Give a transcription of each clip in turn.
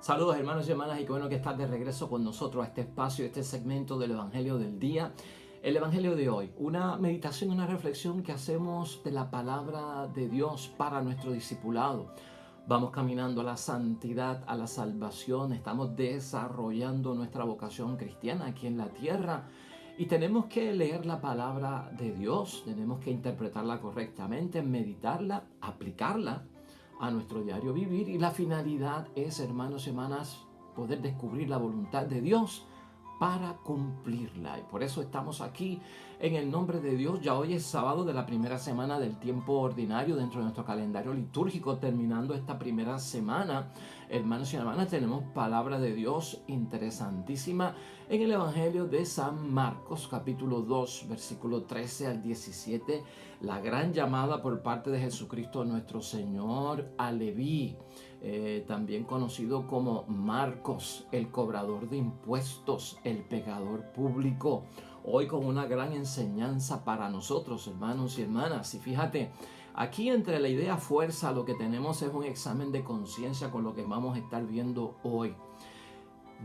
Saludos hermanos y hermanas, y qué bueno que estás de regreso con nosotros a este espacio, este segmento del Evangelio del Día. El Evangelio de hoy, una meditación, una reflexión que hacemos de la palabra de Dios para nuestro discipulado. Vamos caminando a la santidad, a la salvación, estamos desarrollando nuestra vocación cristiana aquí en la tierra y tenemos que leer la palabra de Dios, tenemos que interpretarla correctamente, meditarla, aplicarla a nuestro diario vivir, y la finalidad es, hermanos y hermanas, poder descubrir la voluntad de Dios para cumplirla. Y por eso estamos aquí en el nombre de Dios. Ya hoy es sábado de la primera semana del tiempo ordinario dentro de nuestro calendario litúrgico. Terminando esta primera semana, hermanos y hermanas, tenemos palabra de Dios interesantísima en el Evangelio de San Marcos, capítulo 2, versículo 13 al 17, la gran llamada por parte de Jesucristo nuestro Señor a Leví, también conocido como Marcos, el cobrador de impuestos, el pecador público. Hoy con una gran enseñanza para nosotros, hermanos y hermanas. Y fíjate, aquí entre la idea fuerza lo que tenemos es un examen de conciencia con lo que vamos a estar viendo hoy.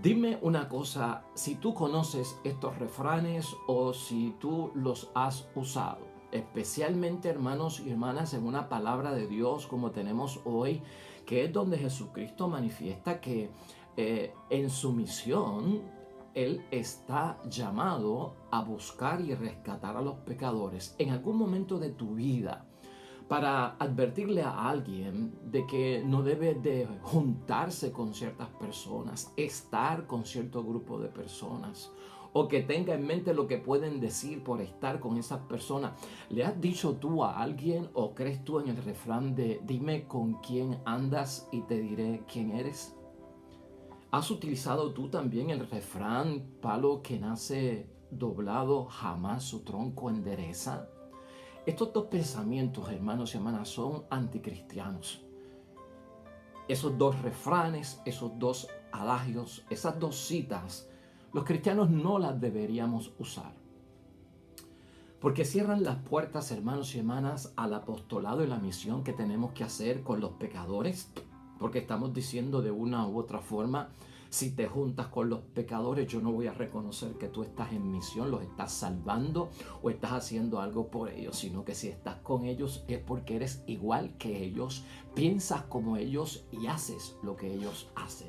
Dime una cosa, si tú conoces estos refranes o si tú los has usado, especialmente hermanos y hermanas en una palabra de Dios como tenemos hoy, que es donde Jesucristo manifiesta que en su misión Él está llamado a buscar y rescatar a los pecadores. En algún momento de tu vida, para advertirle a alguien de que no debe de juntarse con ciertas personas, estar con cierto grupo de personas, o que tenga en mente lo que pueden decir por estar con esas personas. ¿Le has dicho tú a alguien o crees tú en el refrán de dime con quién andas y te diré quién eres? ¿Has utilizado tú también el refrán palo que nace doblado jamás su tronco endereza? Estos dos pensamientos, hermanos y hermanas, son anticristianos. Esos dos refranes, esos dos adagios, esas dos citas, los cristianos no las deberíamos usar. Porque cierran las puertas, hermanos y hermanas, al apostolado y la misión que tenemos que hacer con los pecadores. Porque estamos diciendo de una u otra forma, si te juntas con los pecadores, yo no voy a reconocer que tú estás en misión, los estás salvando o estás haciendo algo por ellos, sino que si estás con ellos es porque eres igual que ellos, piensas como ellos y haces lo que ellos hacen.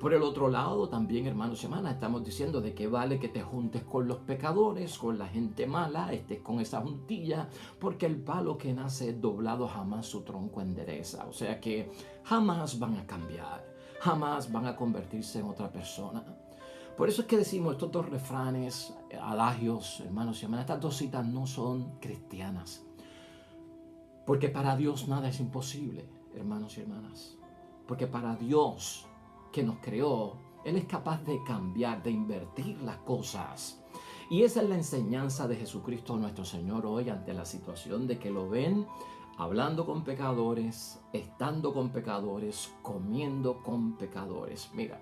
Por el otro lado, también, hermanos y hermanas, estamos diciendo de que vale que te juntes con los pecadores, con la gente mala, estés con esa juntilla, porque el palo que nace doblado jamás su tronco endereza. O sea que jamás van a cambiar, jamás van a convertirse en otra persona. Por eso es que decimos estos dos refranes, adagios, hermanos y hermanas, estas dos citas no son cristianas. Porque para Dios nada es imposible, hermanos y hermanas. Porque para Dios, que nos creó, Él es capaz de cambiar, de invertir las cosas. Y esa es la enseñanza de Jesucristo nuestro Señor hoy ante la situación de que lo ven hablando con pecadores, estando con pecadores, comiendo con pecadores. Mira,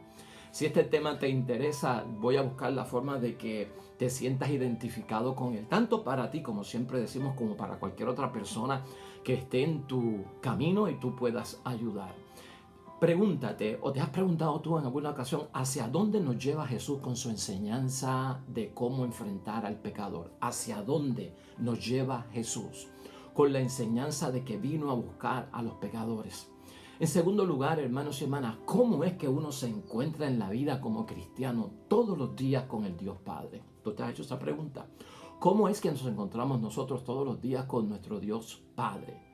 si este tema te interesa, voy a buscar la forma de que te sientas identificado con él, tanto para ti, como siempre decimos, como para cualquier otra persona que esté en tu camino y tú puedas ayudar. Pregúntate, o te has preguntado tú en alguna ocasión, ¿hacia dónde nos lleva Jesús con su enseñanza de cómo enfrentar al pecador? ¿Hacia dónde nos lleva Jesús con la enseñanza de que vino a buscar a los pecadores? En segundo lugar, hermanos y hermanas, ¿cómo es que uno se encuentra en la vida como cristiano todos los días con el Dios Padre? ¿Tú te has hecho esa pregunta? ¿Cómo es que nos encontramos nosotros todos los días con nuestro Dios Padre?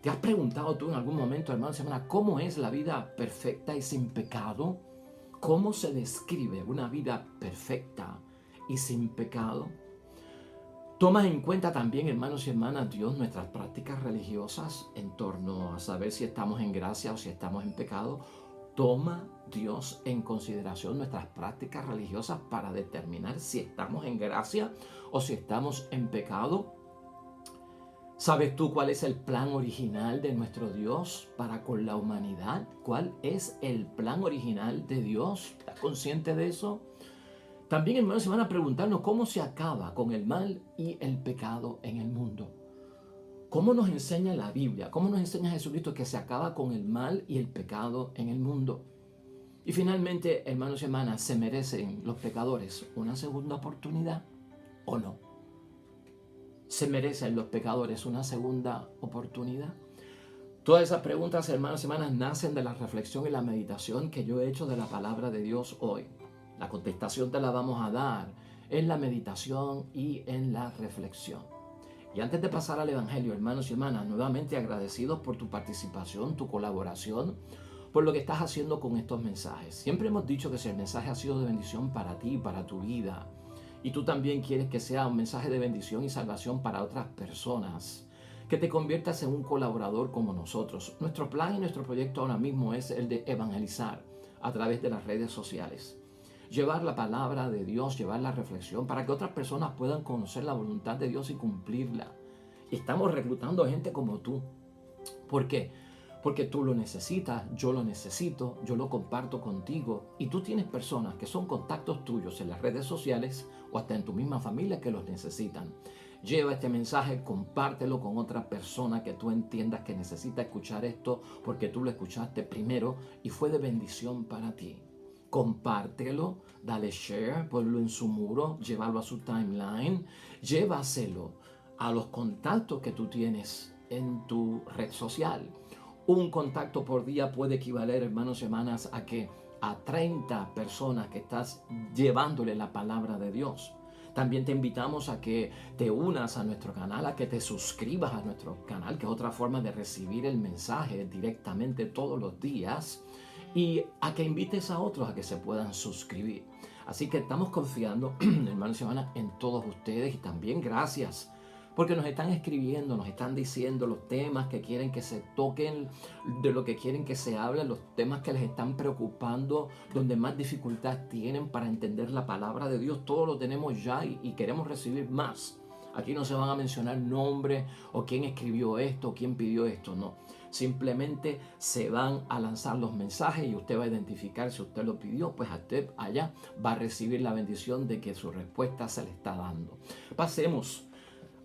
¿Te has preguntado tú en algún momento, hermanos y hermanas, cómo es la vida perfecta y sin pecado? ¿Cómo se describe una vida perfecta y sin pecado? Toma en cuenta también, hermanos y hermanas, Dios, nuestras prácticas religiosas en torno a saber si estamos en gracia o si estamos en pecado. Toma Dios en consideración nuestras prácticas religiosas para determinar si estamos en gracia o si estamos en pecado. ¿Sabes tú cuál es el plan original de nuestro Dios para con la humanidad? ¿Cuál es el plan original de Dios? ¿Estás consciente de eso? También, hermanos, se van a preguntarnos cómo se acaba con el mal y el pecado en el mundo. ¿Cómo nos enseña la Biblia? ¿Cómo nos enseña Jesucristo que se acaba con el mal y el pecado en el mundo? Y finalmente, hermanos y hermanas, ¿se merecen los pecadores una segunda oportunidad o no? ¿Se merecen los pecadores una segunda oportunidad? Todas esas preguntas, hermanos y hermanas, nacen de la reflexión y la meditación que yo he hecho de la palabra de Dios hoy. La contestación te la vamos a dar en la meditación y en la reflexión. Y antes de pasar al Evangelio, hermanos y hermanas, nuevamente agradecidos por tu participación, tu colaboración, por lo que estás haciendo con estos mensajes. Siempre hemos dicho que si el mensaje ha sido de bendición para ti, para tu vida, y tú también quieres que sea un mensaje de bendición y salvación para otras personas, que te conviertas en un colaborador como nosotros. Nuestro plan y nuestro proyecto ahora mismo es el de evangelizar a través de las redes sociales. Llevar la palabra de Dios, llevar la reflexión para que otras personas puedan conocer la voluntad de Dios y cumplirla. Y estamos reclutando gente como tú. ¿Por qué? Porque tú lo necesitas, yo lo necesito, yo lo comparto contigo y tú tienes personas que son contactos tuyos en las redes sociales o hasta en tu misma familia que los necesitan. Lleva este mensaje, compártelo con otra persona que tú entiendas que necesita escuchar esto porque tú lo escuchaste primero y fue de bendición para ti. Compártelo, dale share, ponlo en su muro, llévalo a su timeline, llévaselo a los contactos que tú tienes en tu red social. Un contacto por día puede equivaler, hermanos y hermanas, a que a 30 personas que estás llevándole la palabra de Dios. También te invitamos a que te unas a nuestro canal, a que te suscribas a nuestro canal, que es otra forma de recibir el mensaje directamente todos los días, y a que invites a otros a que se puedan suscribir. Así que estamos confiando, hermanos y hermanas, en todos ustedes y también gracias porque nos están escribiendo, nos están diciendo los temas que quieren que se toquen, de lo que quieren que se hable, los temas que les están preocupando, donde más dificultad tienen para entender la palabra de Dios. Todo lo tenemos ya y queremos recibir más. Aquí no se van a mencionar nombres o quién escribió esto o quién pidió esto, no. Simplemente se van a lanzar los mensajes y usted va a identificar si usted lo pidió, pues usted allá va a recibir la bendición de que su respuesta se le está dando. Pasemos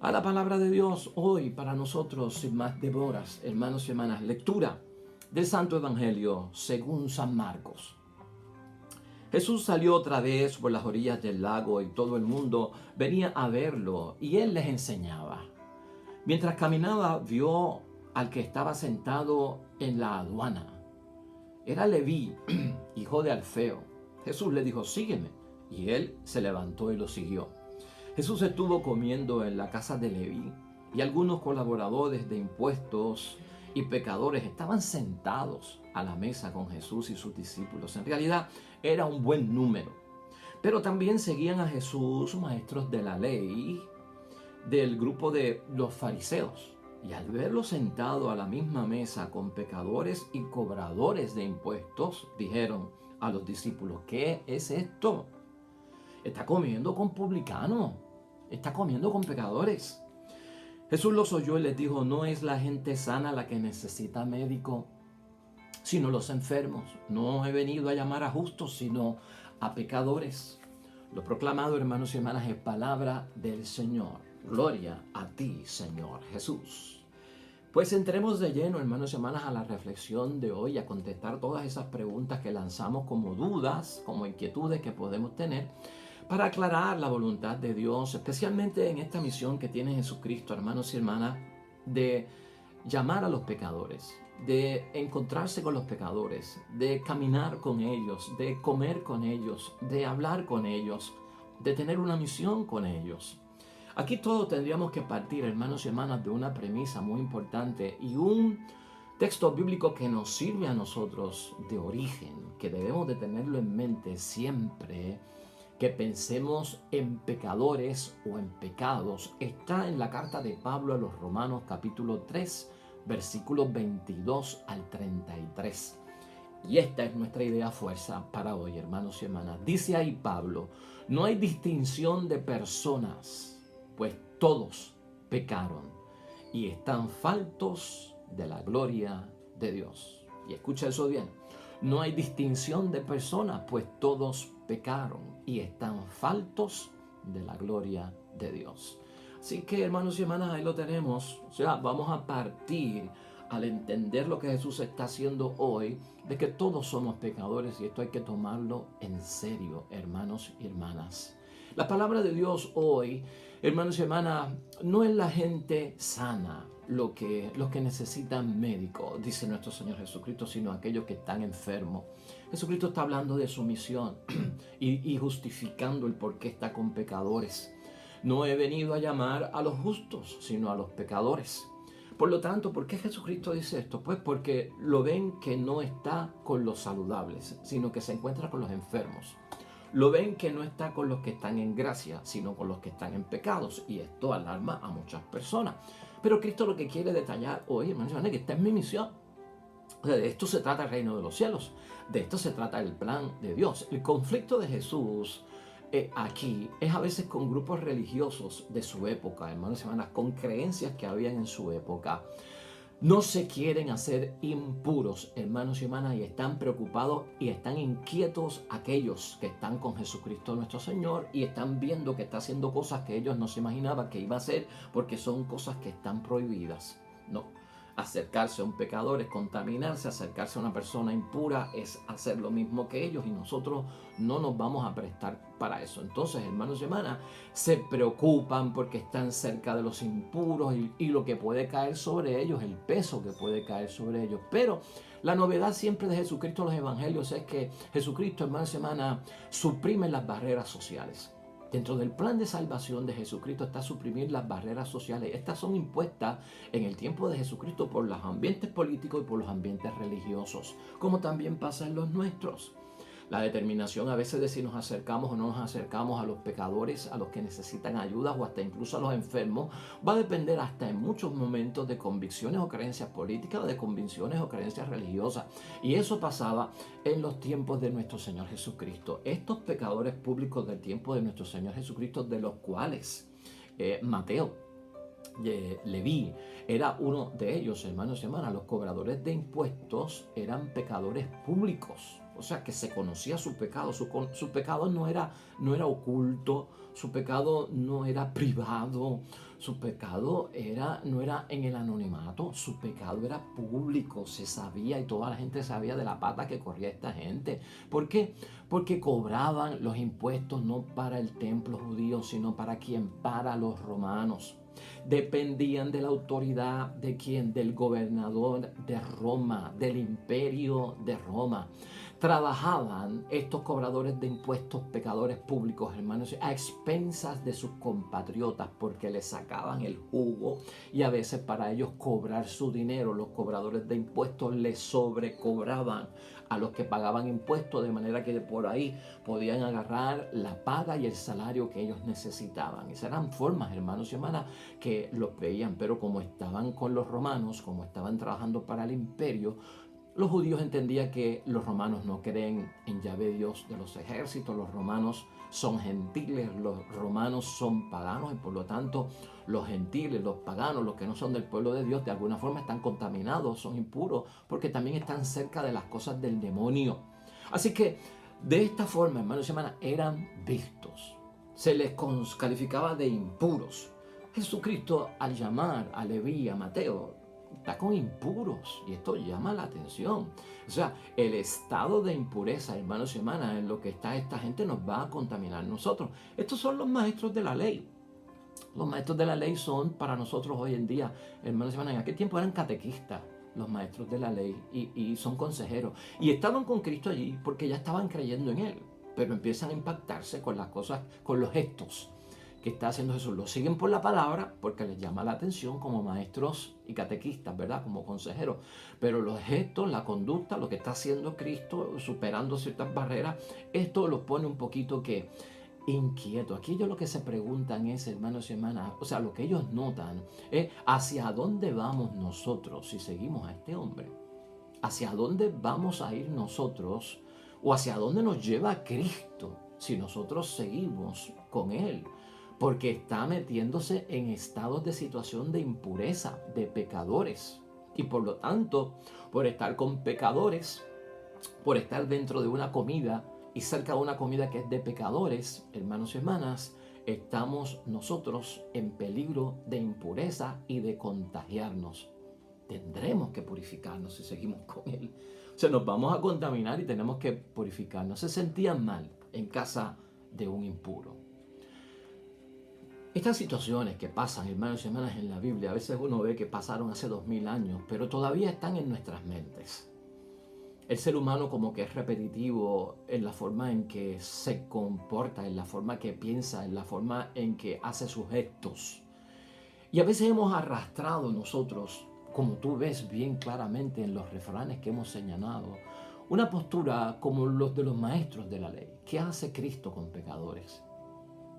a la palabra de Dios hoy para nosotros, sin más demoras, hermanos y hermanas. Lectura del Santo Evangelio según San Marcos. Jesús salió otra vez por las orillas del lago y todo el mundo venía a verlo y él les enseñaba. Mientras caminaba vio al que estaba sentado en la aduana. Era Leví, hijo de Alfeo. Jesús le dijo, sígueme. Y él se levantó y lo siguió. Jesús estuvo comiendo en la casa de Leví y algunos colaboradores de impuestos y pecadores estaban sentados a la mesa con Jesús y sus discípulos. En realidad era un buen número, pero también seguían a Jesús maestros de la ley del grupo de los fariseos. Y al verlo sentado a la misma mesa con pecadores y cobradores de impuestos, dijeron a los discípulos, ¿qué es esto? Está comiendo con publicanos, está comiendo con pecadores. Jesús los oyó y les dijo, no es la gente sana la que necesita médico, sino los enfermos. No he venido a llamar a justos, sino a pecadores. Lo proclamado, hermanos y hermanas, es palabra del Señor. Gloria a ti, Señor Jesús. Pues entremos de lleno, hermanos y hermanas, a la reflexión de hoy, a contestar todas esas preguntas que lanzamos como dudas, como inquietudes que podemos tener, para aclarar la voluntad de Dios, especialmente en esta misión que tiene Jesucristo, hermanos y hermanas, de llamar a los pecadores, de encontrarse con los pecadores, de caminar con ellos, de comer con ellos, de hablar con ellos, de tener una misión con ellos. Aquí todos tendríamos que partir, hermanos y hermanas, de una premisa muy importante y un texto bíblico que nos sirve a nosotros de origen, que debemos de tenerlo en mente siempre que pensemos en pecadores o en pecados. Está en la carta de Pablo a los Romanos capítulo 3, versículos 22 al 33. Y esta es nuestra idea fuerza para hoy, hermanos y hermanas. Dice ahí Pablo, no hay distinción de personas, pues todos pecaron y están faltos de la gloria de Dios. Y escucha eso bien. No hay distinción de personas, pues todos pecaron y están faltos de la gloria de Dios. Así que, hermanos y hermanas, ahí lo tenemos. O sea, vamos a partir al entender lo que Jesús está haciendo hoy, de que todos somos pecadores y esto hay que tomarlo en serio, hermanos y hermanas. La palabra de Dios hoy, hermanos y hermanas, no es la gente sana los que necesitan médico, dice nuestro Señor Jesucristo, sino aquellos que están enfermos. Jesucristo está hablando de su misión y justificando el por qué está con pecadores. No he venido a llamar a los justos, sino a los pecadores. Por lo tanto, ¿por qué Jesucristo dice esto? Pues porque lo ven que no está con los saludables, sino que se encuentra con los enfermos. Lo ven que no está con los que están en gracia, sino con los que están en pecados. Y esto alarma a muchas personas. Pero Cristo lo que quiere detallar hoy, hermanos, es que esta es mi misión. O sea, de esto se trata el reino de los cielos. De esto se trata el plan de Dios. El conflicto de Jesús aquí es a veces con grupos religiosos de su época, hermanos y hermanas, con creencias que habían en su época. No se quieren hacer impuros, hermanos y hermanas, y están preocupados y están inquietos aquellos que están con Jesucristo nuestro Señor y están viendo que está haciendo cosas que ellos no se imaginaban que iba a hacer, porque son cosas que están prohibidas. No. Acercarse a un pecador es contaminarse, acercarse a una persona impura es hacer lo mismo que ellos y nosotros no nos vamos a prestar para eso. Entonces, hermanos y hermanas, se preocupan porque están cerca de los impuros y lo que puede caer sobre ellos, el peso que puede caer sobre ellos. Pero la novedad siempre de Jesucristo en los evangelios es que Jesucristo, hermanos y hermanas, suprime las barreras sociales. Dentro del plan de salvación de Jesucristo está suprimir las barreras sociales. Estas son impuestas en el tiempo de Jesucristo por los ambientes políticos y por los ambientes religiosos, como también pasa en los nuestros. La determinación a veces de si nos acercamos o no nos acercamos a los pecadores, a los que necesitan ayuda o hasta incluso a los enfermos, va a depender hasta en muchos momentos de convicciones o creencias políticas o de convicciones o creencias religiosas. Y eso pasaba en los tiempos de nuestro Señor Jesucristo. Estos pecadores públicos del tiempo de nuestro Señor Jesucristo, de los cuales Mateo, Leví era uno de ellos, hermanos y hermanas. Los cobradores de impuestos eran pecadores públicos, o sea que se conocía su pecado. Su pecado no era oculto, su pecado no era privado, su pecado no era en el anonimato, su pecado era público, se sabía y toda la gente sabía de la pata que corría esta gente. ¿Por qué? Porque cobraban los impuestos no para el templo judío, sino para quien, para los romanos. Dependían de la autoridad de quien, del gobernador de Roma, del imperio de Roma. Trabajaban estos cobradores de impuestos, pecadores públicos, hermanos, a expensas de sus compatriotas, porque les sacaban el jugo y a veces para ellos cobrar su dinero, los cobradores de impuestos les sobrecobraban a los que pagaban impuestos, de manera que por ahí podían agarrar la paga y el salario que ellos necesitaban. Esas eran formas, hermanos y hermanas, que los veían, pero como estaban con los romanos, como estaban trabajando para el imperio, los judíos entendían que los romanos no creen en Yahvé Dios de los ejércitos, los romanos son gentiles, los romanos son paganos y por lo tanto los gentiles, los paganos, los que no son del pueblo de Dios, de alguna forma están contaminados, son impuros, porque también están cerca de las cosas del demonio. Así que de esta forma, hermanos y hermanas, eran vistos, se les calificaba de impuros. Jesucristo, al llamar a Leví, a Mateo, está con impuros y esto llama la atención. O sea, el estado de impureza, hermanos y hermanas, en lo que está esta gente nos va a contaminar nosotros. Estos son los maestros de la ley. Los maestros de la ley son para nosotros hoy en día, hermanos y hermanas, en aquel tiempo eran catequistas, los maestros de la ley, y son consejeros. Y estaban con Cristo allí porque ya estaban creyendo en Él, pero empiezan a impactarse con las cosas, con los gestos que está haciendo Jesús. Lo siguen por la palabra porque les llama la atención como maestros y catequistas, ¿verdad? Como consejeros. Pero los gestos, la conducta, lo que está haciendo Cristo, superando ciertas barreras, esto los pone un poquito que inquietos. Aquí ellos lo que se preguntan es, hermanos y hermanas, o sea, lo que ellos notan es hacia dónde vamos nosotros si seguimos a este hombre. ¿Hacia dónde vamos a ir nosotros? ¿O hacia dónde nos lleva Cristo si nosotros seguimos con Él? Porque está metiéndose en estados de situación de impureza, de pecadores. Y por lo tanto, por estar con pecadores, por estar dentro de una comida y cerca de una comida que es de pecadores, hermanos y hermanas, estamos nosotros en peligro de impureza y de contagiarnos. tendremos que purificarnos si seguimos con él. O sea, nos vamos a contaminar y tenemos que purificarnos. Se sentían mal en casa de un impuro. Estas situaciones que pasan, hermanos y hermanas, en la Biblia, a veces uno ve que pasaron hace 2000 años, pero todavía están en nuestras mentes. El ser humano como que es repetitivo en la forma en que se comporta, en la forma que piensa, en la forma en que hace sus gestos. Y a veces hemos arrastrado nosotros, como tú ves bien claramente en los refranes que hemos señalado, una postura como los de los maestros de la ley. ¿Qué hace Cristo con pecadores?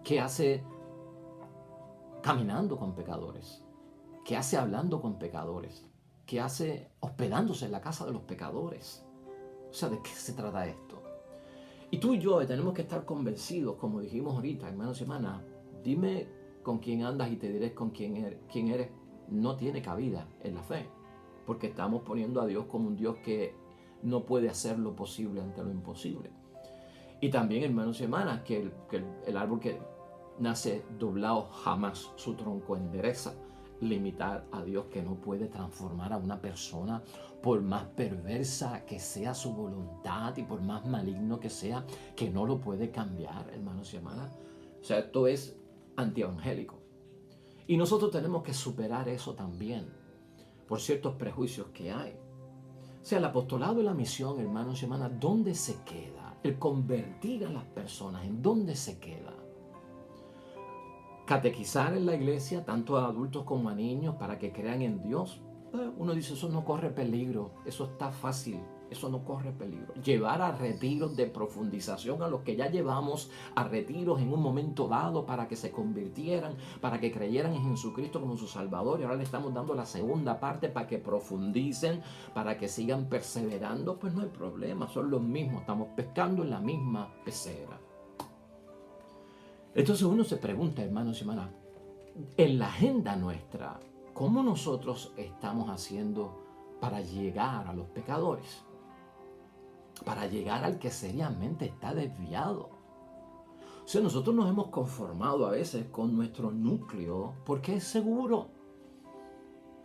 ¿Qué hace caminando con pecadores? ¿Qué hace hablando con pecadores? ¿Qué hace hospedándose en la casa de los pecadores? O sea, ¿de qué se trata esto? Y tú y yo tenemos que estar convencidos, como dijimos ahorita, hermanos y hermanas. Dime con quién andas y te diré con quién eres. No tiene cabida en la fe, porque estamos poniendo a Dios como un Dios que no puede hacer lo posible ante lo imposible. Y también, hermanos y hermanas, que el árbol que nace doblado jamás su tronco endereza. Limitar a Dios, que no puede transformar a una persona por más perversa que sea su voluntad y por más maligno que sea, que no lo puede cambiar, hermanos y hermanas. O sea, esto es antievangélico. Y nosotros tenemos que superar eso también por ciertos prejuicios que hay. O sea, el apostolado y la misión, hermanos y hermanas, ¿dónde se queda? El convertir a las personas, ¿en dónde se queda? Catequizar en la iglesia, tanto a adultos como a niños, para que crean en Dios. Uno dice, eso no corre peligro, eso está fácil, eso no corre peligro. Llevar a retiros de profundización a los que ya llevamos a retiros en un momento dado para que se convirtieran, para que creyeran en Jesucristo como su Salvador. Y ahora le estamos dando la segunda parte para que profundicen, para que sigan perseverando. Pues no hay problema, son los mismos, estamos pescando en la misma pecera. Entonces uno se pregunta, hermanos y hermanas, en la agenda nuestra, ¿cómo nosotros estamos haciendo para llegar a los pecadores? Para llegar al que seriamente está desviado. O sea, nosotros nos hemos conformado a veces con nuestro núcleo porque es seguro.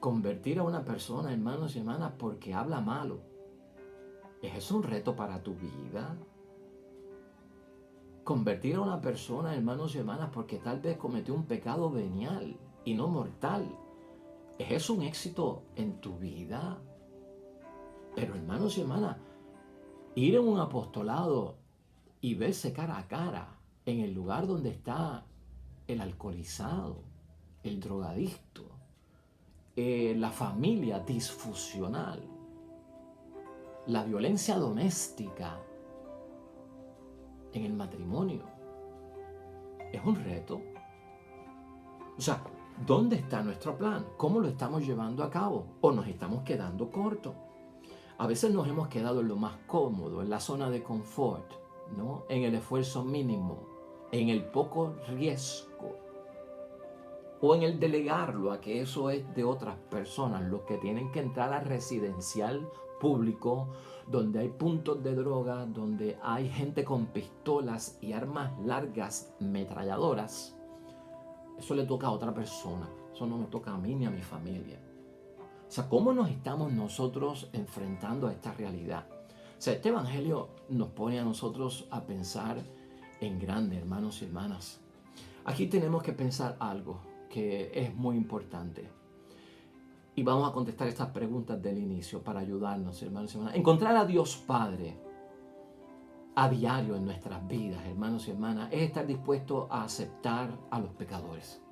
Convertir a una persona, hermanos y hermanas, porque habla malo, ¿es eso un reto para tu vida? Convertir a una persona, hermanos y hermanas, porque tal vez cometió un pecado venial y no mortal, ¿es eso un éxito en tu vida? Pero, hermanos y hermanas, ir en un apostolado y verse cara a cara en el lugar donde está el alcoholizado, el drogadicto, la familia disfuncional, la violencia doméstica en el matrimonio, es un reto. O sea, ¿dónde está nuestro plan? ¿Cómo lo estamos llevando a cabo? ¿O nos estamos quedando cortos? A veces nos hemos quedado en lo más cómodo, en la zona de confort, ¿no? En el esfuerzo mínimo, en el poco riesgo, o en el delegarlo a que eso es de otras personas, los que tienen que entrar al residencial público, donde hay puntos de droga, donde hay gente con pistolas y armas largas, metralladoras. Eso le toca a otra persona, eso no me toca a mí ni a mi familia. O sea, ¿cómo nos estamos nosotros enfrentando a esta realidad? O sea, este evangelio nos pone a nosotros a pensar en grande, hermanos y hermanas. Aquí tenemos que pensar algo que es muy importante. Y vamos a contestar estas preguntas del inicio para ayudarnos, hermanos y hermanas. Encontrar a Dios Padre a diario en nuestras vidas, hermanos y hermanas, es estar dispuesto a aceptar a los pecadores.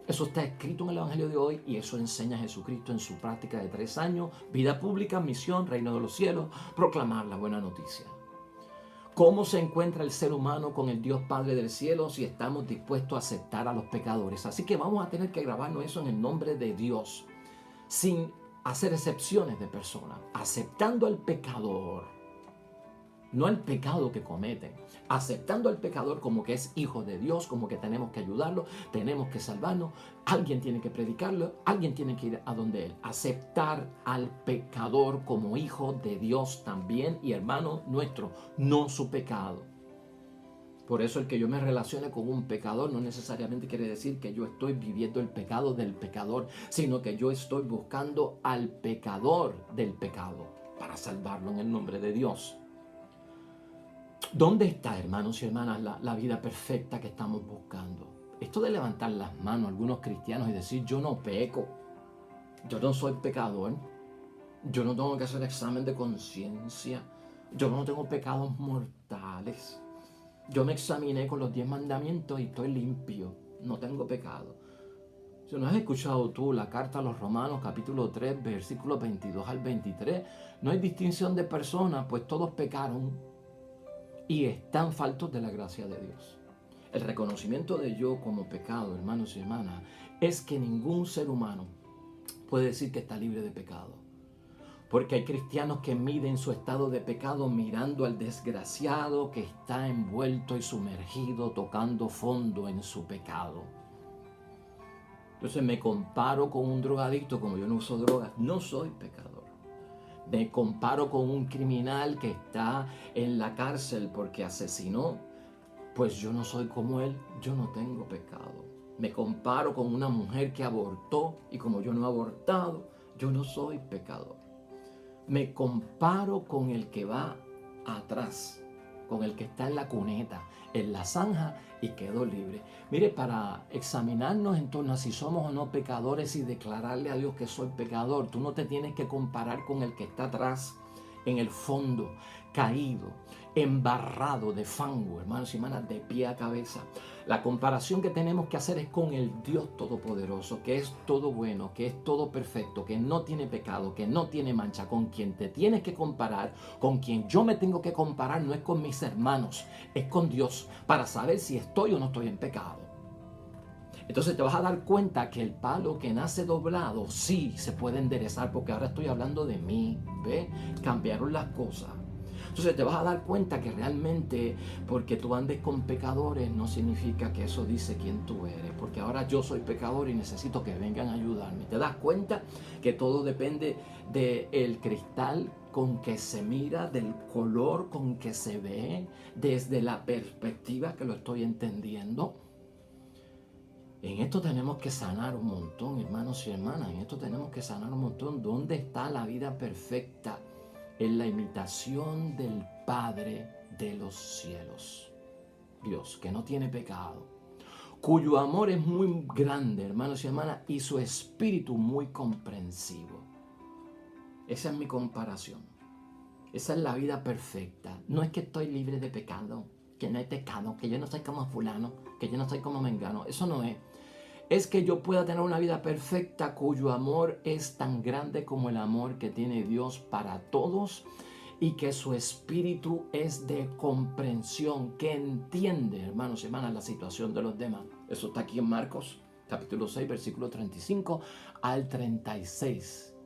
Eso está escrito en el Evangelio de hoy y eso enseña Jesucristo en su práctica de 3 años, vida pública, misión, reino de los cielos, proclamar la buena noticia. ¿Cómo se encuentra el ser humano con el Dios Padre del cielo si estamos dispuestos a aceptar a los pecadores? Así que vamos a tener que grabarnos eso en el nombre de Dios, sin hacer excepciones de personas, aceptando al pecador, no al pecado que cometen, aceptando al pecador como que es hijo de Dios, como que tenemos que ayudarlo, tenemos que salvarnos, alguien tiene que predicarlo, alguien tiene que ir a donde él. Aceptar al pecador como hijo de Dios también y hermano nuestro, no su pecado. Por eso el que yo me relacione con un pecador no necesariamente quiere decir que yo estoy viviendo el pecado del pecador, sino que yo estoy buscando al pecador del pecado para salvarlo en el nombre de Dios. ¿Dónde está, hermanos y hermanas, la vida perfecta que estamos buscando? Esto de levantar las manos algunos cristianos y decir yo no peco, yo no soy pecador, yo no tengo que hacer examen de conciencia, yo no tengo pecados mortales. Yo me examiné con los 10 mandamientos y estoy limpio, no tengo pecado. Si no has escuchado tú la carta a los Romanos, capítulo 3, versículos 22 al 23, no hay distinción de personas, pues todos pecaron y están faltos de la gracia de Dios. El reconocimiento de yo como pecado, hermanos y hermanas, es que ningún ser humano puede decir que está libre de pecado. Porque hay cristianos que miden su estado de pecado mirando al desgraciado que está envuelto y sumergido, tocando fondo en su pecado. Entonces me comparo con un drogadicto, como yo no uso drogas, no soy pecador. Me comparo con un criminal que está en la cárcel porque asesinó, pues yo no soy como él, yo no tengo pecado. Me comparo con una mujer que abortó y como yo no he abortado, yo no soy pecador. Me comparo con el que va atrás, con el que está en la cuneta, en la zanja y quedó libre. Mire, para examinarnos en torno a si somos o no pecadores y declararle a Dios que soy pecador, tú no te tienes que comparar con el que está atrás, en el fondo, caído, embarrado de fango, hermanos y hermanas, de pie a cabeza. La comparación que tenemos que hacer es con el Dios Todopoderoso, que es todo bueno, que es todo perfecto, que no tiene pecado, que no tiene mancha. Con quien te tienes que comparar, con quien yo me tengo que comparar, no es con mis hermanos, es con Dios, para saber si estoy o no estoy en pecado. Entonces te vas a dar cuenta que el palo que nace doblado sí se puede enderezar, porque ahora estoy hablando de mí, ¿ve? Cambiaron las cosas. Entonces te vas a dar cuenta que realmente porque tú andes con pecadores no significa que eso dice quién tú eres, porque ahora yo soy pecador y necesito que vengan a ayudarme. ¿Te das cuenta que todo depende del cristal con que se mira, del color con que se ve, desde la perspectiva que lo estoy entendiendo? En esto tenemos que sanar un montón, hermanos y hermanas. En esto tenemos que sanar un montón. ¿Dónde está la vida perfecta? En la imitación del Padre de los cielos. Dios, que no tiene pecado, cuyo amor es muy grande, hermanos y hermanas, y su espíritu muy comprensivo. Esa es mi comparación. Esa es la vida perfecta. No es que estoy libre de pecado, que no hay pecado, que yo no soy como fulano, que yo no soy como mengano. Eso no es. Es que yo pueda tener una vida perfecta cuyo amor es tan grande como el amor que tiene Dios para todos y que su espíritu es de comprensión, que entiende, hermanos y hermanas, la situación de los demás. Eso está aquí en Marcos, capítulo 6, versículo 35 al 36.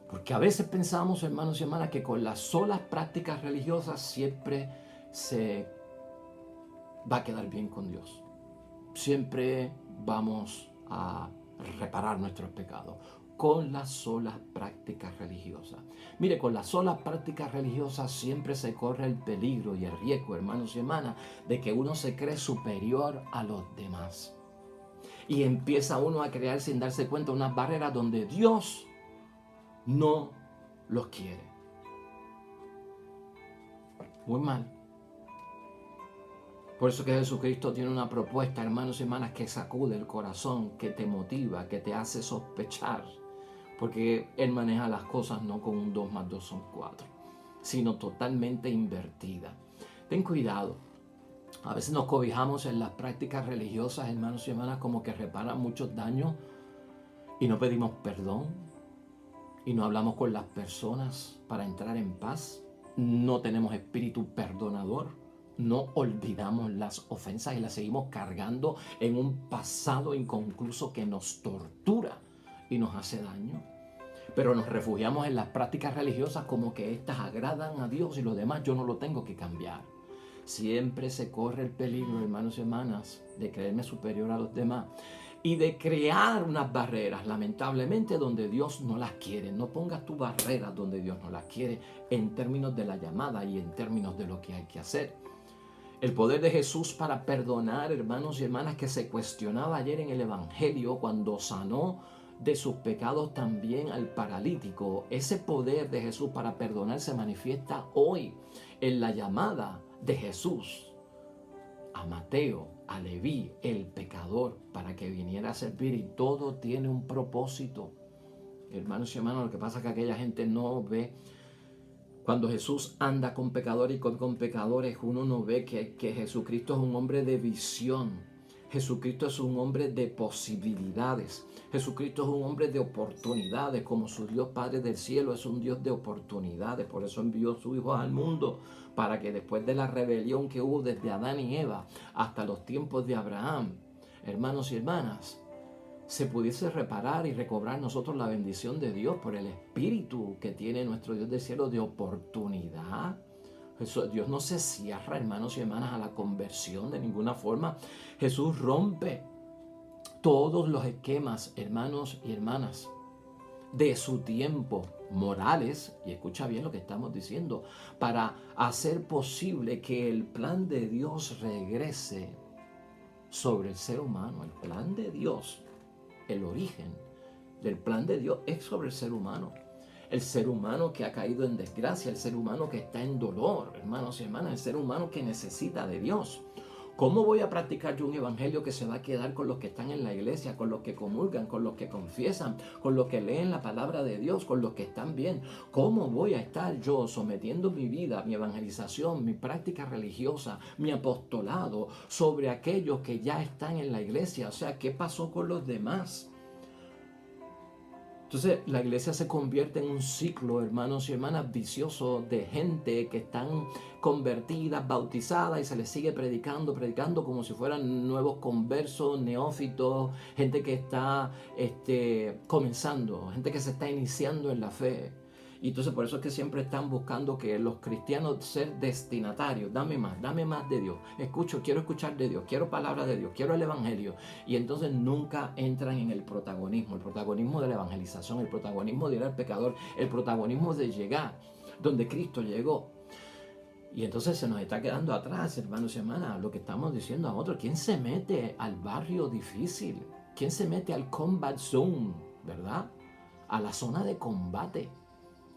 Porque a veces pensamos, hermanos y hermanas, que con las solas prácticas religiosas siempre se va a quedar bien con Dios. Siempre vamos a reparar nuestros pecados con las solas prácticas religiosas. Mire, con las solas prácticas religiosas siempre se corre el peligro y el riesgo, hermanos y hermanas, de que uno se cree superior a los demás. Y empieza uno a crear sin darse cuenta unas barreras donde Dios no los quiere. Muy mal. Por eso que Jesucristo tiene una propuesta, hermanos y hermanas, que sacude el corazón, que te motiva, que te hace sospechar. Porque Él maneja las cosas no con un 2 más 2 son 4, sino totalmente invertida. Ten cuidado. A veces nos cobijamos en las prácticas religiosas, hermanos y hermanas, como que reparan muchos daños y no pedimos perdón y no hablamos con las personas para entrar en paz. No tenemos espíritu perdonador. No olvidamos las ofensas y las seguimos cargando en un pasado inconcluso que nos tortura y nos hace daño. Pero nos refugiamos en las prácticas religiosas como que éstas agradan a Dios y lo demás yo no lo tengo que cambiar. Siempre se corre el peligro, hermanos y hermanas, de creerme superior a los demás y de crear unas barreras, lamentablemente, donde Dios no las quiere. No pongas tus barreras donde Dios no las quiere en términos de la llamada y en términos de lo que hay que hacer. El poder de Jesús para perdonar, hermanos y hermanas, que se cuestionaba ayer en el Evangelio cuando sanó de sus pecados también al paralítico. Ese poder de Jesús para perdonar se manifiesta hoy en la llamada de Jesús a Mateo, a Leví, el pecador, para que viniera a servir, y todo tiene un propósito. Hermanos y hermanas, lo que pasa es que aquella gente no ve. Cuando Jesús anda con pecadores y con pecadores, uno no ve que Jesucristo es un hombre de visión. Jesucristo es un hombre de posibilidades. Jesucristo es un hombre de oportunidades, como su Dios Padre del cielo es un Dios de oportunidades. Por eso envió a su Hijo al mundo, para que después de la rebelión que hubo desde Adán y Eva hasta los tiempos de Abraham, hermanos y hermanas, se pudiese reparar y recobrar nosotros la bendición de Dios por el Espíritu que tiene nuestro Dios del cielo de oportunidad. Dios no se cierra, hermanos y hermanas, a la conversión de ninguna forma. Jesús rompe todos los esquemas, hermanos y hermanas, de su tiempo, morales, y escucha bien lo que estamos diciendo, para hacer posible que el plan de Dios regrese sobre el ser humano. El plan de Dios, el origen del plan de Dios es sobre el ser humano. El ser humano que ha caído en desgracia, el ser humano que está en dolor, hermanos y hermanas, el ser humano que necesita de Dios. ¿Cómo voy a practicar yo un evangelio que se va a quedar con los que están en la iglesia, con los que comulgan, con los que confiesan, con los que leen la palabra de Dios, con los que están bien? ¿Cómo voy a estar yo sometiendo mi vida, mi evangelización, mi práctica religiosa, mi apostolado sobre aquellos que ya están en la iglesia? O sea, ¿qué pasó con los demás? Entonces la iglesia se convierte en un ciclo, hermanos y hermanas, vicioso de gente que están convertidas, bautizadas, y se les sigue predicando como si fueran nuevos conversos, neófitos, gente que está comenzando, gente que se está iniciando en la fe. Y entonces por eso es que siempre están buscando que los cristianos ser destinatarios. Dame más de Dios. Quiero escuchar de Dios, quiero palabra de Dios, quiero el evangelio. Y entonces nunca entran en el protagonismo de la evangelización, el protagonismo de ir al pecador, el protagonismo de llegar donde Cristo llegó. Y entonces se nos está quedando atrás, hermanos y hermanas, lo que estamos diciendo a otros. ¿Quién se mete al barrio difícil? ¿Quién se mete al combat zone, verdad? A la zona de combate,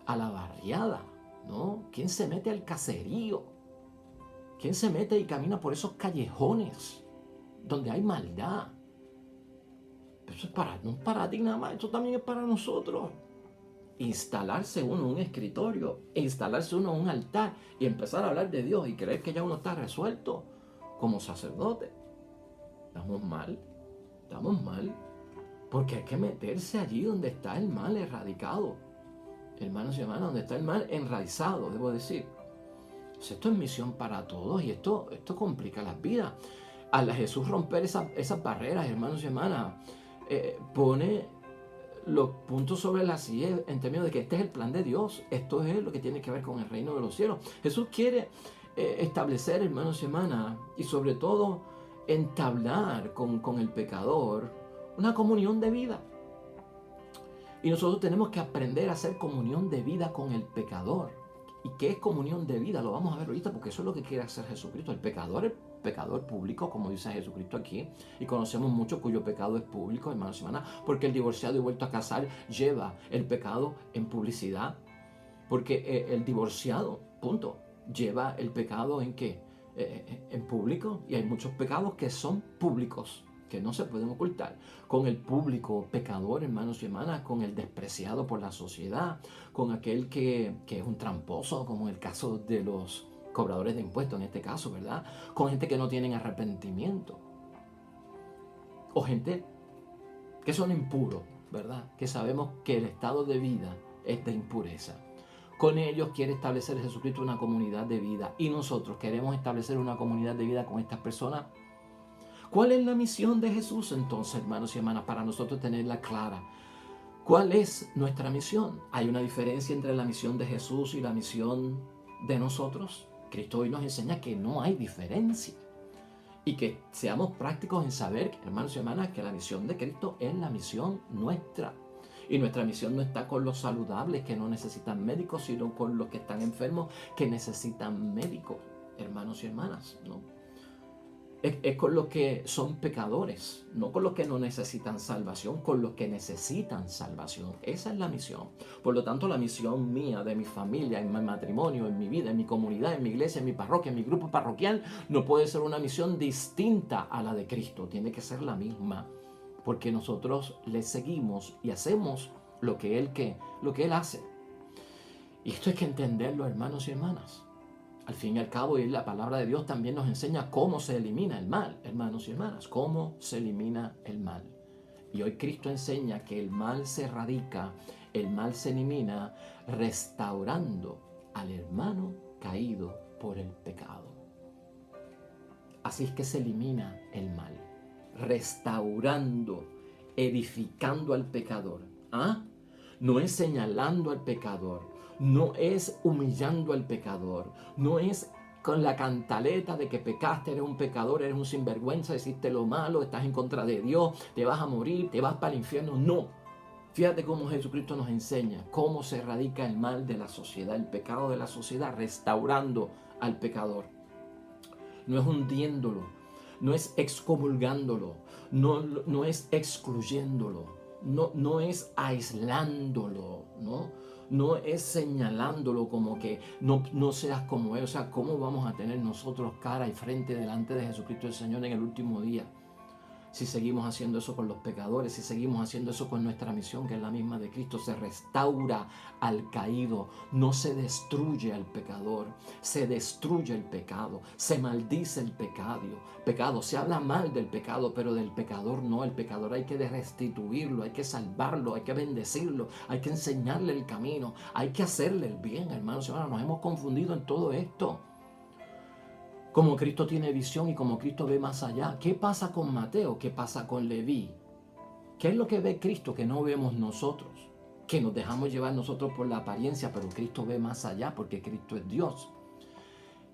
a la barriada, ¿no? ¿Quién se mete al caserío? ¿Quién se mete y camina por esos callejones donde hay maldad? Eso no es para ti nada más, eso también es para nosotros. Instalarse uno en un escritorio, instalarse uno en un altar y empezar a hablar de Dios y creer que ya uno está resuelto como sacerdote. Estamos mal, porque hay que meterse allí donde está el mal erradicado. Hermanos y hermanas, donde está el mal enraizado, debo decir. Pues esto es misión para todos y esto complica las vidas. Al Jesús romper esas barreras, hermanos y hermanas, pone los puntos sobre las sillas en términos de que este es el plan de Dios. Esto es lo que tiene que ver con el reino de los cielos. Jesús quiere establecer, hermanos y hermanas, y sobre todo entablar con el pecador una comunión de vida. Y nosotros tenemos que aprender a hacer comunión de vida con el pecador. ¿Y qué es comunión de vida? Lo vamos a ver ahorita, porque eso es lo que quiere hacer Jesucristo. El pecador público, como dice Jesucristo aquí, y conocemos mucho cuyo pecado es público, hermanos y hermanas, porque el divorciado y vuelto a casar lleva el pecado en publicidad, porque el divorciado, punto, lleva el pecado ¿en qué? En público, y hay muchos pecados que son públicos, que no se pueden ocultar, con el público pecador, hermanos y hermanas, con el despreciado por la sociedad, con aquel que es un tramposo, como en el caso de los cobradores de impuestos en este caso, ¿verdad? Con gente que no tienen arrepentimiento, o gente que son impuros, ¿verdad? Que sabemos que el estado de vida es de impureza. Con ellos quiere establecer Jesucristo una comunidad de vida, y nosotros queremos establecer una comunidad de vida con estas personas. ¿Cuál es la misión de Jesús entonces, hermanos y hermanas, para nosotros tenerla clara? ¿Cuál es nuestra misión? ¿Hay una diferencia entre la misión de Jesús y la misión de nosotros? Cristo hoy nos enseña que no hay diferencia y que seamos prácticos en saber, hermanos y hermanas, que la misión de Cristo es la misión nuestra. Y nuestra misión no está con los saludables que no necesitan médicos, sino con los que están enfermos que necesitan médicos. hermanos y hermanas, ¿no? Es con los que son pecadores, no con los que no necesitan salvación, con los que necesitan salvación. Esa es la misión. Por lo tanto, la misión mía, de mi familia, en mi matrimonio, en mi vida, en mi comunidad, en mi iglesia, en mi parroquia, en mi grupo parroquial, no puede ser una misión distinta a la de Cristo. Tiene que ser la misma, porque nosotros le seguimos y hacemos lo que Él hace. Y esto hay que entenderlo, hermanos y hermanas. Al fin y al cabo, y la palabra de Dios también nos enseña cómo se elimina el mal, hermanos y hermanas, cómo se elimina el mal. Y hoy Cristo enseña que el mal se erradica, el mal se elimina restaurando al hermano caído por el pecado. Así es que se elimina el mal, restaurando, edificando al pecador. ¿Ah? No es señalando al pecador, no es humillando al pecador, no es con la cantaleta de que pecaste, eres un pecador, eres un sinvergüenza, hiciste lo malo, estás en contra de Dios, te vas a morir, te vas para el infierno. No. Fíjate cómo Jesucristo nos enseña cómo se erradica el mal de la sociedad, el pecado de la sociedad, restaurando al pecador. No es hundiéndolo, no es excomulgándolo, no es excluyéndolo, no es aislándolo, no es señalándolo como que no seas como Él. O sea, ¿cómo vamos a tener nosotros cara y frente delante de Jesucristo el Señor en el último día? Si seguimos haciendo eso con los pecadores, si seguimos haciendo eso con nuestra misión, que es la misma de Cristo, se restaura al caído, no se destruye al pecador, se destruye el pecado, se maldice el pecado, se habla mal del pecado, pero del pecador no. El pecador hay que restituirlo, hay que salvarlo, hay que bendecirlo, hay que enseñarle el camino, hay que hacerle el bien, hermanos y hermanas. Nos hemos confundido en todo esto. Como Cristo tiene visión y como Cristo ve más allá. ¿Qué pasa con Mateo? ¿Qué pasa con Leví? ¿Qué es lo que ve Cristo que no vemos nosotros? Que nos dejamos llevar nosotros por la apariencia, pero Cristo ve más allá porque Cristo es Dios.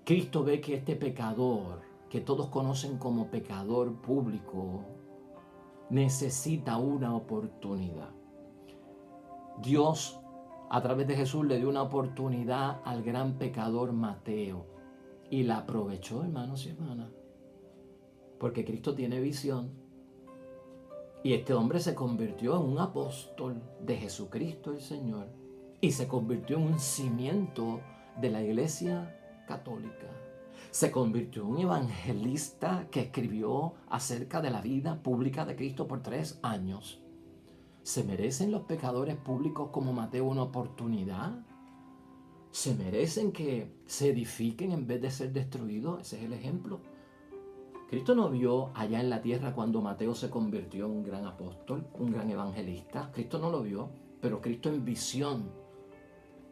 Cristo ve que este pecador, que todos conocen como pecador público, necesita una oportunidad. Dios, a través de Jesús, le dio una oportunidad al gran pecador Mateo. Y la aprovechó, hermanos y hermanas, porque Cristo tiene visión. Y este hombre se convirtió en un apóstol de Jesucristo el Señor. Y se convirtió en un cimiento de la Iglesia Católica. Se convirtió en un evangelista que escribió acerca de la vida pública de Cristo por 3 años. ¿Se merecen los pecadores públicos como Mateo una oportunidad? ¿Se merecen que se edifiquen en vez de ser destruidos? Ese es el ejemplo. Cristo no vio allá en la tierra cuando Mateo se convirtió en un gran apóstol, un gran evangelista. Cristo no lo vio, pero Cristo en visión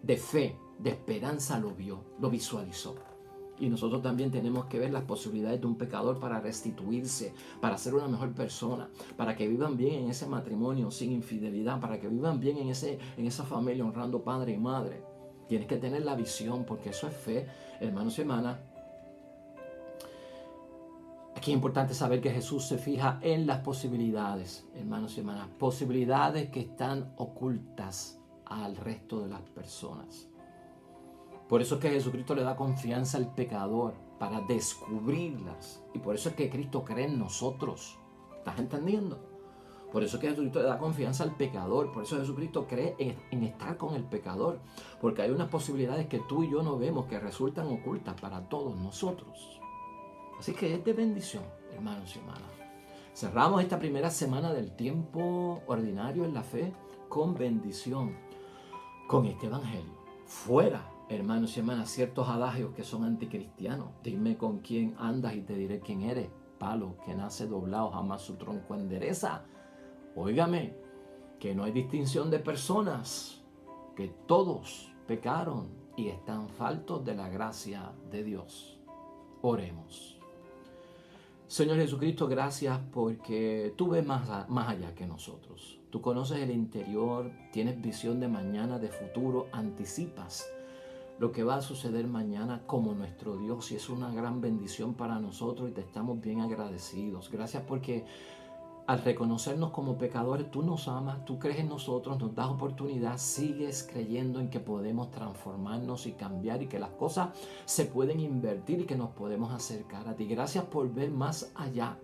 de fe, de esperanza lo vio, lo visualizó. Y nosotros también tenemos que ver las posibilidades de un pecador para restituirse, para ser una mejor persona, para que vivan bien en ese matrimonio sin infidelidad, para que vivan bien en esa familia honrando padre y madre. Tienes que tener la visión, porque eso es fe, hermanos y hermanas. Aquí es importante saber que Jesús se fija en las posibilidades, hermanos y hermanas, posibilidades que están ocultas al resto de las personas. Por eso es que Jesucristo le da confianza al pecador para descubrirlas. Y por eso es que Cristo cree en nosotros. ¿Estás entendiendo? Por eso es que Jesucristo le da confianza al pecador. Por eso Jesucristo cree en estar con el pecador. Porque hay unas posibilidades que tú y yo no vemos, que resultan ocultas para todos nosotros. Así que es de bendición, hermanos y hermanas. Cerramos esta primera semana del tiempo ordinario en la fe con bendición, con este evangelio. Fuera, hermanos y hermanas, ciertos adagios que son anticristianos. Dime con quién andas y te diré quién eres. Palo que nace doblado, jamás su tronco endereza. Óigame, que no hay distinción de personas, que todos pecaron y están faltos de la gracia de Dios. Oremos. Señor Jesucristo, gracias porque tú ves más allá que nosotros. Tú conoces el interior, tienes visión de mañana, de futuro, anticipas lo que va a suceder mañana como nuestro Dios, y es una gran bendición para nosotros y te estamos bien agradecidos. Gracias porque al reconocernos como pecadores, tú nos amas, tú crees en nosotros, nos das oportunidad, sigues creyendo en que podemos transformarnos y cambiar y que las cosas se pueden invertir y que nos podemos acercar a ti. Gracias por ver más allá.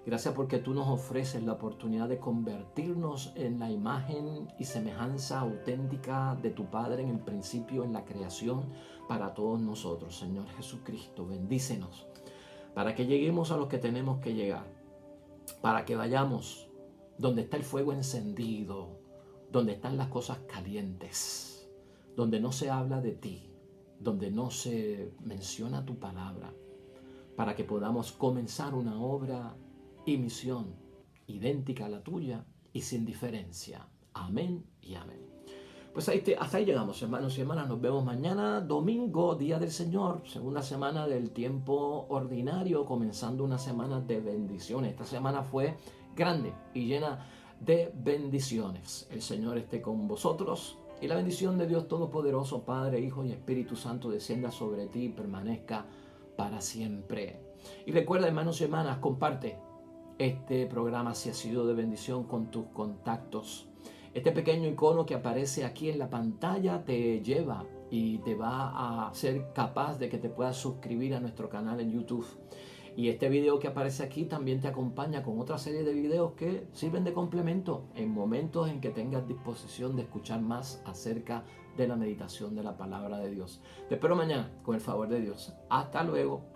Gracias porque tú nos ofreces la oportunidad de convertirnos en la imagen y semejanza auténtica de tu Padre en el principio, en la creación, para todos nosotros. Señor Jesucristo, bendícenos para que lleguemos a los que tenemos que llegar, para que vayamos donde está el fuego encendido, donde están las cosas calientes, donde no se habla de ti, donde no se menciona tu palabra, para que podamos comenzar una obra y misión idéntica a la tuya y sin diferencia. Amén y amén. Pues hasta ahí llegamos, hermanos y hermanas. Nos vemos mañana, domingo, Día del Señor, segunda semana del tiempo ordinario, comenzando una semana de bendiciones. Esta semana fue grande y llena de bendiciones. El Señor esté con vosotros y la bendición de Dios Todopoderoso, Padre, Hijo y Espíritu Santo, descienda sobre ti y permanezca para siempre. Y recuerda, hermanos y hermanas, comparte este programa si ha sido de bendición con tus contactos. Este pequeño icono que aparece aquí en la pantalla te lleva y te va a hacer capaz de que te puedas suscribir a nuestro canal en YouTube. Y este video que aparece aquí también te acompaña con otra serie de videos que sirven de complemento en momentos en que tengas disposición de escuchar más acerca de la meditación de la palabra de Dios. Te espero mañana con el favor de Dios. Hasta luego.